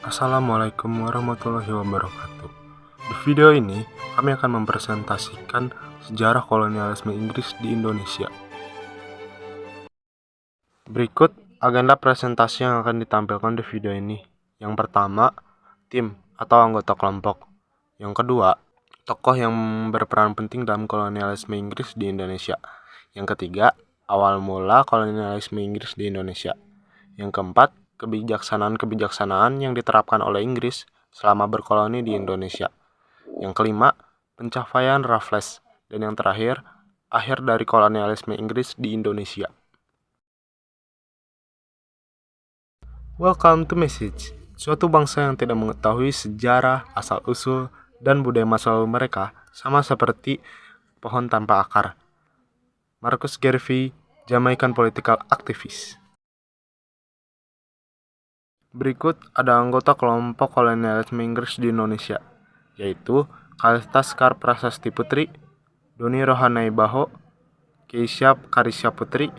Assalamualaikum warahmatullahi wabarakatuh. Di video ini, kami akan mempresentasikan sejarah kolonialisme Inggris di Indonesia. Berikut agenda presentasi yang akan ditampilkan di video ini. Yang pertama, tim atau anggota kelompok. Yang kedua, tokoh yang berperan penting dalam kolonialisme Inggris di Indonesia. Yang ketiga, awal mula kolonialisme Inggris di Indonesia. Yang keempat, kebijaksanaan-kebijaksanaan yang diterapkan oleh Inggris selama berkoloni di Indonesia. Yang kelima, pencapaian Raffles. Dan yang terakhir, akhir dari kolonialisme Inggris di Indonesia. Welcome to Message. Suatu bangsa yang tidak mengetahui sejarah, asal-usul, dan budaya masa lalu mereka sama seperti pohon tanpa akar. Marcus Garvey, Jamaican political activist. Berikut ada anggota kelompok kolonialisme Inggris di Indonesia, yaitu Kalista Sekar Prasasti Putri, Doni Rohanai Baho, Keisha Karisya Putri,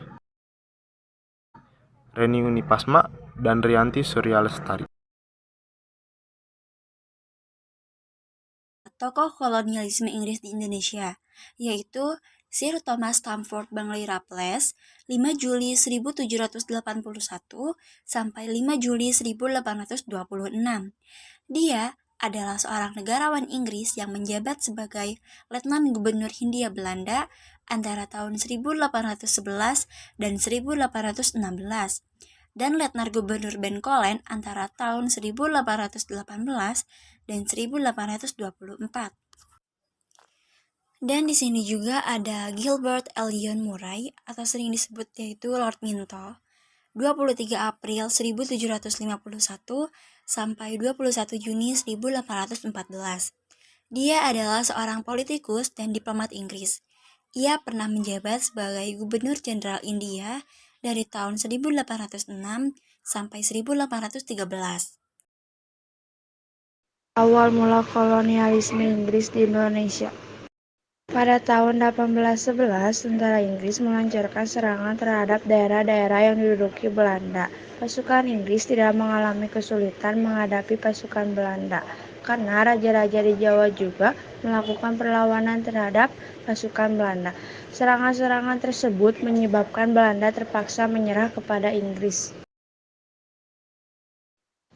Reni Unipasma, dan Rianti Surya Lestari. Tokoh kolonialisme Inggris di Indonesia, yaitu Sir Thomas Stamford Bangley Raffles, 5 Juli 1781 sampai 5 Juli 1826. Dia adalah seorang negarawan Inggris yang menjabat sebagai Letnan Gubernur Hindia Belanda antara tahun 1811 dan 1816 dan Letnan Gubernur Bencoolen antara tahun 1818 dan 1824. Dan di sini juga ada Gilbert Elliot Murray atau sering disebut yaitu Lord Minto, 23 April 1751 sampai 21 Juni 1814. Dia adalah seorang politikus dan diplomat Inggris. Ia pernah menjabat sebagai Gubernur Jenderal India dari tahun 1806 sampai 1813. Awal mula kolonialisme Inggris di Indonesia. Pada tahun 1811, tentara Inggris melancarkan serangan terhadap daerah-daerah yang diduduki Belanda. Pasukan Inggris tidak mengalami kesulitan menghadapi pasukan Belanda, karena raja-raja di Jawa juga melakukan perlawanan terhadap pasukan Belanda. Serangan-serangan tersebut menyebabkan Belanda terpaksa menyerah kepada Inggris.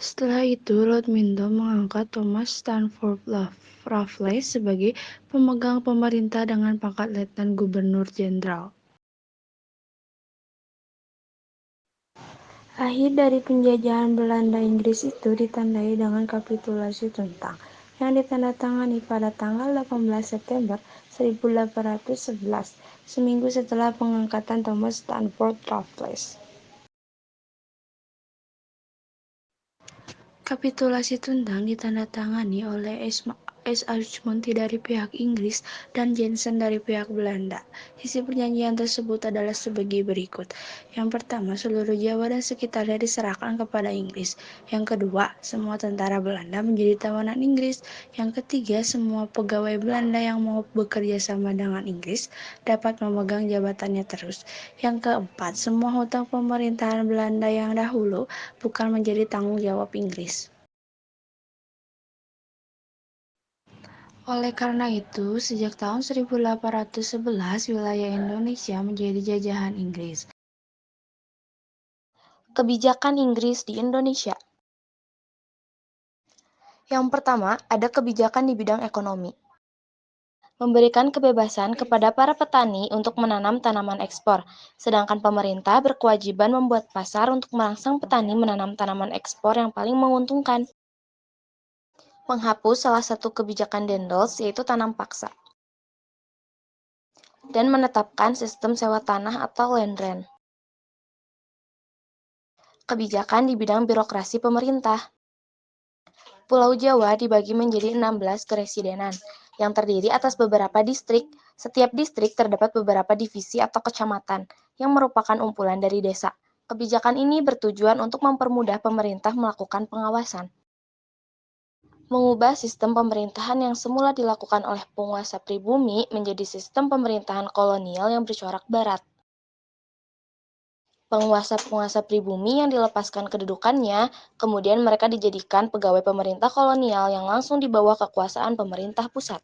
Setelah itu, Lord Minto mengangkat Thomas Stamford Raffles sebagai pemegang pemerintah dengan pangkat Letnan Gubernur Jenderal. Akhir dari penjajahan Belanda Inggris itu ditandai dengan kapitulasi Tuntang yang ditandatangani pada tanggal 18 September 1811, seminggu setelah pengangkatan Thomas Stamford Raffles. Kapitulasi Tuntang ditandatangani oleh S. Ashmont dari pihak Inggris dan Jensen dari pihak Belanda. Isi perjanjian tersebut adalah sebagai berikut. Yang pertama, seluruh Jawa dan sekitarnya diserahkan kepada Inggris. Yang kedua, semua tentara Belanda menjadi tawanan Inggris. Yang ketiga, semua pegawai Belanda yang mau bekerja sama dengan Inggris dapat memegang jabatannya terus. Yang keempat, semua hutang pemerintahan Belanda yang dahulu bukan menjadi tanggung jawab Inggris. Oleh karena itu, sejak tahun 1811 wilayah Indonesia menjadi jajahan Inggris. Kebijakan Inggris di Indonesia. Yang pertama, ada kebijakan di bidang ekonomi. Memberikan kebebasan kepada para petani untuk menanam tanaman ekspor, sedangkan pemerintah berkewajiban membuat pasar untuk merangsang petani menanam tanaman ekspor yang paling menguntungkan. Menghapus salah satu kebijakan Dendels, yaitu tanam paksa. Dan menetapkan sistem sewa tanah atau land rent. Kebijakan di bidang birokrasi pemerintah. Pulau Jawa dibagi menjadi 16 keresidenan, yang terdiri atas beberapa distrik. Setiap distrik terdapat beberapa divisi atau kecamatan, yang merupakan umpulan dari desa. Kebijakan ini bertujuan untuk mempermudah pemerintah melakukan pengawasan. Mengubah sistem pemerintahan yang semula dilakukan oleh penguasa pribumi menjadi sistem pemerintahan kolonial yang bercorak barat. penguasa-penguasa pribumi yang dilepaskan kedudukannya, kemudian mereka dijadikan pegawai pemerintah kolonial yang langsung di bawah kekuasaan pemerintah pusat.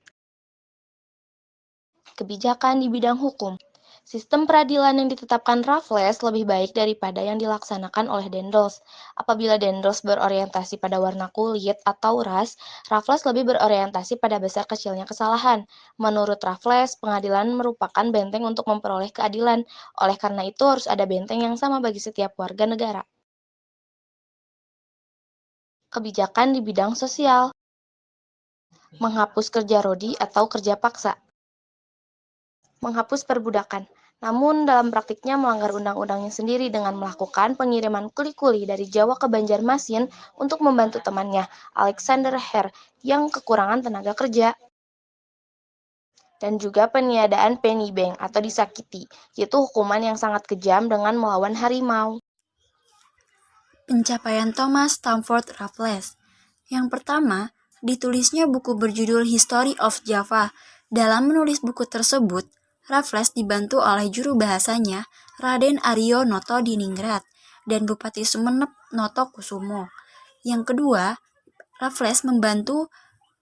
Kebijakan di bidang hukum. Sistem peradilan yang ditetapkan Raffles lebih baik daripada yang dilaksanakan oleh Daendels. Apabila Daendels berorientasi pada warna kulit atau ras, Raffles lebih berorientasi pada besar kecilnya kesalahan. Menurut Raffles, pengadilan merupakan benteng untuk memperoleh keadilan. Oleh karena itu harus ada benteng yang sama bagi setiap warga negara. Kebijakan di bidang sosial. Menghapus kerja rodi atau kerja paksa. Menghapus perbudakan. Namun dalam praktiknya melanggar undang-undangnya sendiri dengan melakukan pengiriman kuli-kuli dari Jawa ke Banjarmasin untuk membantu temannya, Alexander Hare, yang kekurangan tenaga kerja. Dan juga peniadaan penny bank atau disakiti, yaitu hukuman yang sangat kejam dengan melawan harimau. Pencapaian Thomas Stamford Raffles. Yang pertama, ditulisnya buku berjudul History of Java. Dalam menulis buku tersebut, Raffles dibantu oleh juru bahasanya, Raden Aryo Noto Diningrat, dan Bupati Sumenep Noto Kusumo. Yang kedua, Raffles membantu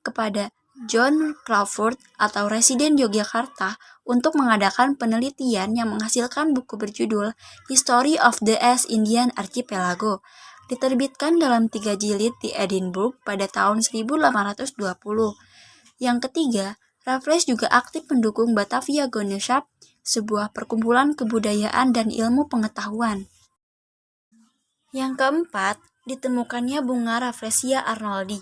kepada John Crawford atau Residen Yogyakarta untuk mengadakan penelitian yang menghasilkan buku berjudul History of the East Indian Archipelago, diterbitkan dalam 3 jilid di Edinburgh pada tahun 1820. Yang ketiga, Raffles juga aktif mendukung Batavia Genossenschaft, sebuah perkumpulan kebudayaan dan ilmu pengetahuan. Yang keempat, ditemukannya bunga Rafflesia arnoldi.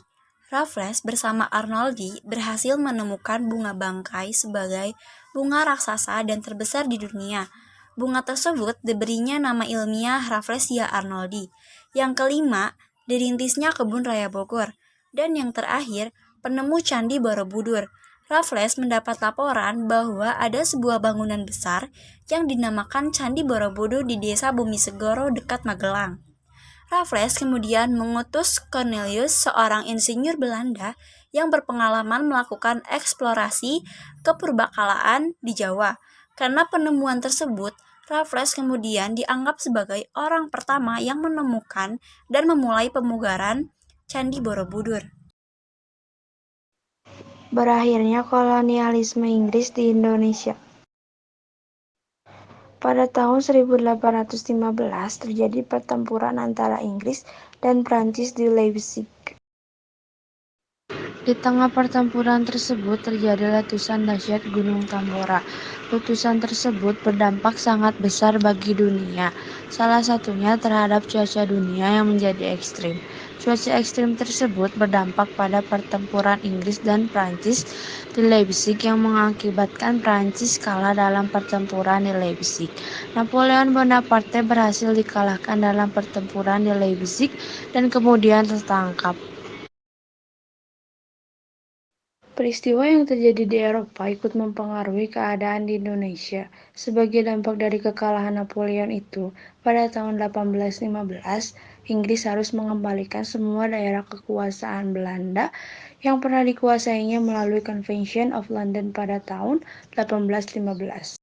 Raffles bersama Arnoldi berhasil menemukan bunga bangkai sebagai bunga raksasa dan terbesar di dunia. Bunga tersebut diberinya nama ilmiah Rafflesia arnoldi. Yang kelima, dirintisnya kebun raya Bogor. Dan yang terakhir, penemu Candi Borobudur. Raffles mendapat laporan bahwa ada sebuah bangunan besar yang dinamakan Candi Borobudur di desa Bumi Segoro dekat Magelang. Raffles kemudian mengutus Cornelius, seorang insinyur Belanda yang berpengalaman melakukan eksplorasi kepurbakalaan di Jawa. Karena penemuan tersebut, Raffles kemudian dianggap sebagai orang pertama yang menemukan dan memulai pemugaran Candi Borobudur. Berakhirnya kolonialisme Inggris di Indonesia. Pada tahun 1815 terjadi pertempuran antara Inggris dan Prancis di Leipzig. Di tengah pertempuran tersebut terjadi letusan dahsyat Gunung Tambora. Letusan tersebut berdampak sangat besar bagi dunia, salah satunya terhadap cuaca dunia yang menjadi ekstrim. Cuaca ekstrim tersebut berdampak pada pertempuran Inggris dan Prancis di Leipzig yang mengakibatkan Prancis kalah dalam pertempuran di Leipzig. Napoleon Bonaparte berhasil dikalahkan dalam pertempuran di Leipzig dan kemudian tertangkap. Peristiwa yang terjadi di Eropa ikut mempengaruhi keadaan di Indonesia. Sebagai dampak dari kekalahan Napoleon itu, pada tahun 1815, Inggris harus mengembalikan semua daerah kekuasaan Belanda yang pernah dikuasainya melalui Convention of London pada tahun 1815.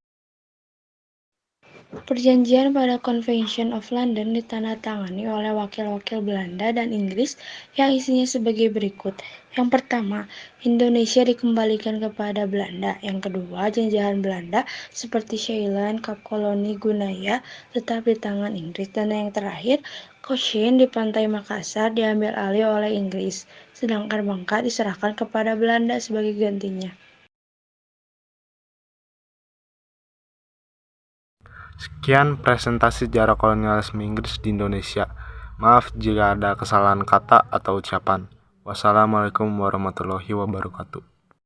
Perjanjian pada Convention of London ditandatangani oleh wakil-wakil Belanda dan Inggris yang isinya sebagai berikut. Yang pertama, Indonesia dikembalikan kepada Belanda. Yang kedua, jajahan Belanda seperti Ceylon, Kap Koloni, Gunaya tetap di tangan Inggris. Dan yang terakhir, Cochin di pantai Makassar diambil alih oleh Inggris, sedangkan Bangka diserahkan kepada Belanda sebagai gantinya. Sekian presentasi sejarah kolonialisme Inggris di Indonesia. Maaf jika ada kesalahan kata atau ucapan. Wassalamualaikum warahmatullahi wabarakatuh.